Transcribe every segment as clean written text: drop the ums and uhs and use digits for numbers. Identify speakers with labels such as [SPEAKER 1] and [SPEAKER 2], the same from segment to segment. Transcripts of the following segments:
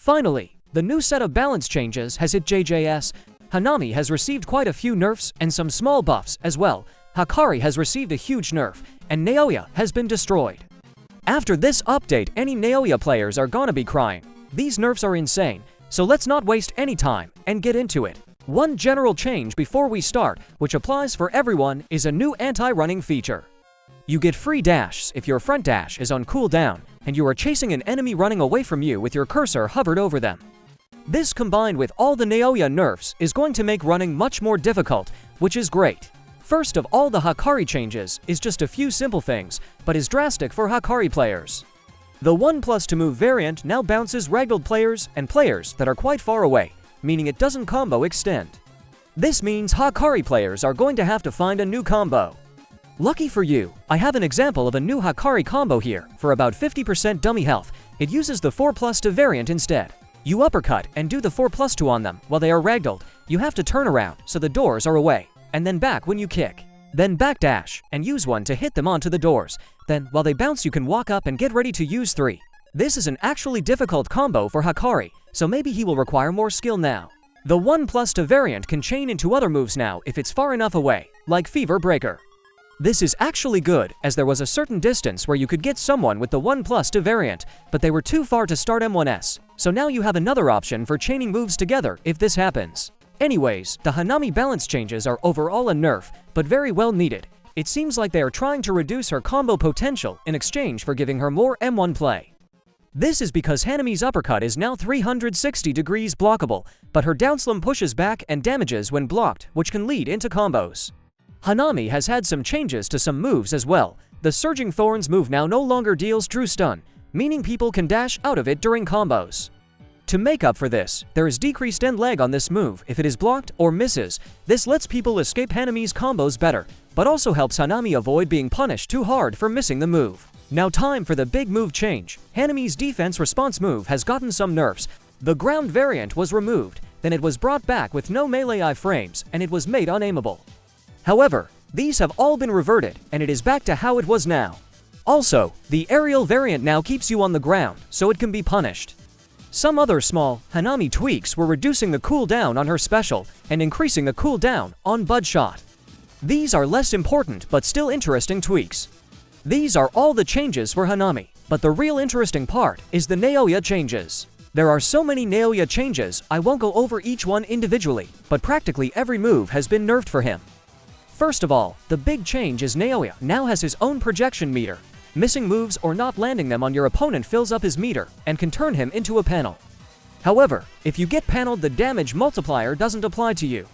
[SPEAKER 1] Finally, the new set of balance changes has hit JJS. Hanami has received quite a few nerfs and some small buffs as well. Hakari has received a huge nerf, and Naoya has been destroyed. After this update, any Naoya players are gonna be crying. These nerfs are insane, so let's not waste any time and get into it. One general change before we start, which applies for everyone, is a new anti-running feature. You get free dash if your front dash is on cooldown and you are chasing an enemy running away from you with your cursor hovered over them. This combined with all the Naoya nerfs is going to make running much more difficult, which is great. First of all, the Hakari changes is just a few simple things, but is drastic for Hakari players. The 1+ to move variant now bounces ragdolled players and players that are quite far away, meaning it doesn't combo extend. This means Hakari players are going to have to find a new combo. Lucky for you, I have an example of a new Hakari combo here for about 50% dummy health. It uses the 4+ to variant instead. You uppercut and do the 4+ to on them while they are ragdolled. You have to turn around so the doors are away, and then back when you kick. Then backdash and use 1 to hit them onto the doors. Then, while they bounce, you can walk up and get ready to use 3. This is an actually difficult combo for Hakari, so maybe he will require more skill now. The 1+ to variant can chain into other moves now if it's far enough away, like Fever Breaker. This is actually good, as there was a certain distance where you could get someone with the 1+ to variant, but they were too far to start M1S, so now you have another option for chaining moves together if this happens. Anyways, the Hanami balance changes are overall a nerf, but very well needed. It seems like they are trying to reduce her combo potential in exchange for giving her more M1 play. This is because Hanami's uppercut is now 360 degrees blockable, but her downslam pushes back and damages when blocked, which can lead into combos. Hanami has had some changes to some moves as well. The Surging Thorns move now no longer deals true stun, meaning people can dash out of it during combos. To make up for this, there is decreased end lag on this move if it is blocked or misses. This lets people escape Hanami's combos better, but also helps Hanami avoid being punished too hard for missing the move. Now time for the big move change. Hanami's defense response move has gotten some nerfs. The ground variant was removed, then it was brought back with no melee iframes, and it was made unaimable. However, these have all been reverted, and it is back to how it was now. Also, the aerial variant now keeps you on the ground, so it can be punished. Some other small Hanami tweaks were reducing the cooldown on her special and increasing the cooldown on Budshot. These are less important but still interesting tweaks. These are all the changes for Hanami, but the real interesting part is the Naoya changes. There are so many Naoya changes, I won't go over each one individually, but practically every move has been nerfed for him. First of all, the big change is Naoya now has his own projection meter. Missing moves or not landing them on your opponent fills up his meter and can turn him into a panel. However, if you get paneled, the damage multiplier doesn't apply to you.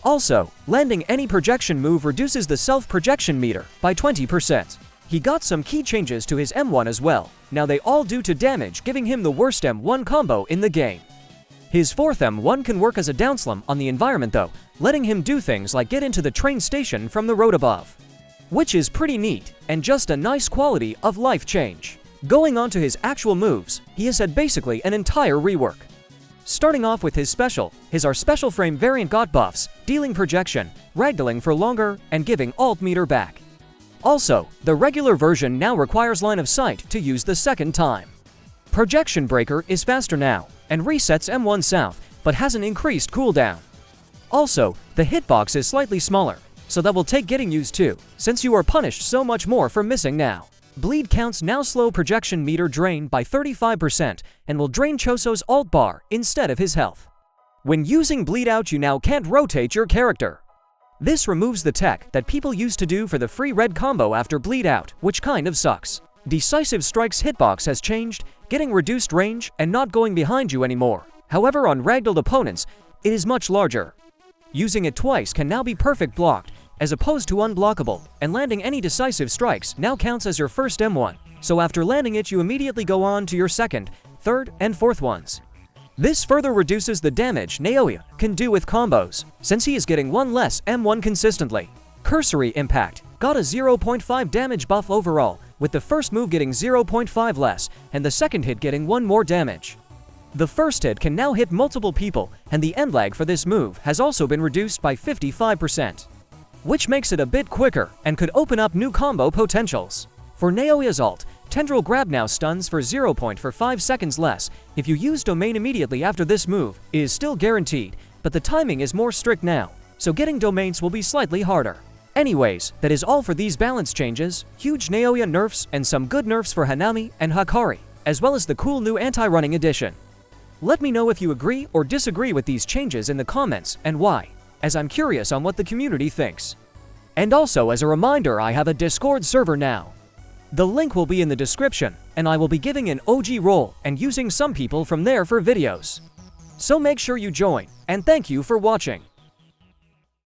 [SPEAKER 1] Also, landing any projection move reduces the self-projection meter by 20%. He got some key changes to his M1 as well. Now they all due to damage, giving him the worst M1 combo in the game. His 4th M1 can work as a downslam on the environment though, letting him do things like get into the train station from the road above. Which is pretty neat, and just a nice quality of life change. Going on to his actual moves, he has had basically an entire rework. Starting off with his special, our special frame variant got buffs, dealing projection, ragdolling for longer, and giving alt meter back. Also, the regular version now requires line of sight to use the 2nd time. Projection breaker is faster now, and resets M1 south, but has an increased cooldown. Also, the hitbox is slightly smaller, so that will take getting used to, since you are punished so much more for missing now. Bleed counts now slow projection meter drain by 35% and will drain Choso's alt bar instead of his health. When using bleed out, you now can't rotate your character. This removes the tech that people used to do for the free red combo after bleed out, which kind of sucks. Decisive Strike's hitbox has changed, getting reduced range and not going behind you anymore. However, on ragdolled opponents, it is much larger. Using it twice can now be perfect blocked, as opposed to unblockable, and landing any decisive strikes now counts as your first M1, so after landing it you immediately go on to your 2nd, 3rd, and 4th ones. This further reduces the damage Naoya can do with combos, since he is getting 1 less M1 consistently. Cursory Impact got a 0.5 damage buff overall, with the first move getting 0.5 less, and the second hit getting 1 more damage. The first hit can now hit multiple people, and the end lag for this move has also been reduced by 55%. Which makes it a bit quicker and could open up new combo potentials. For Naoya's ult, Tendril Grab now stuns for 0.5 seconds less if you use Domain immediately after this move is still guaranteed, but the timing is more strict now, so getting Domains will be slightly harder. Anyways, that is all for these balance changes, huge Naoya nerfs, and some good nerfs for Hanami and Hakari, as well as the cool new anti-running addition. Let me know if you agree or disagree with these changes in the comments and why, as I'm curious on what the community thinks. And also, as a reminder, I have a Discord server now. The link will be in the description, and I will be giving an OG role and using some people from there for videos. So make sure you join, and thank you for watching.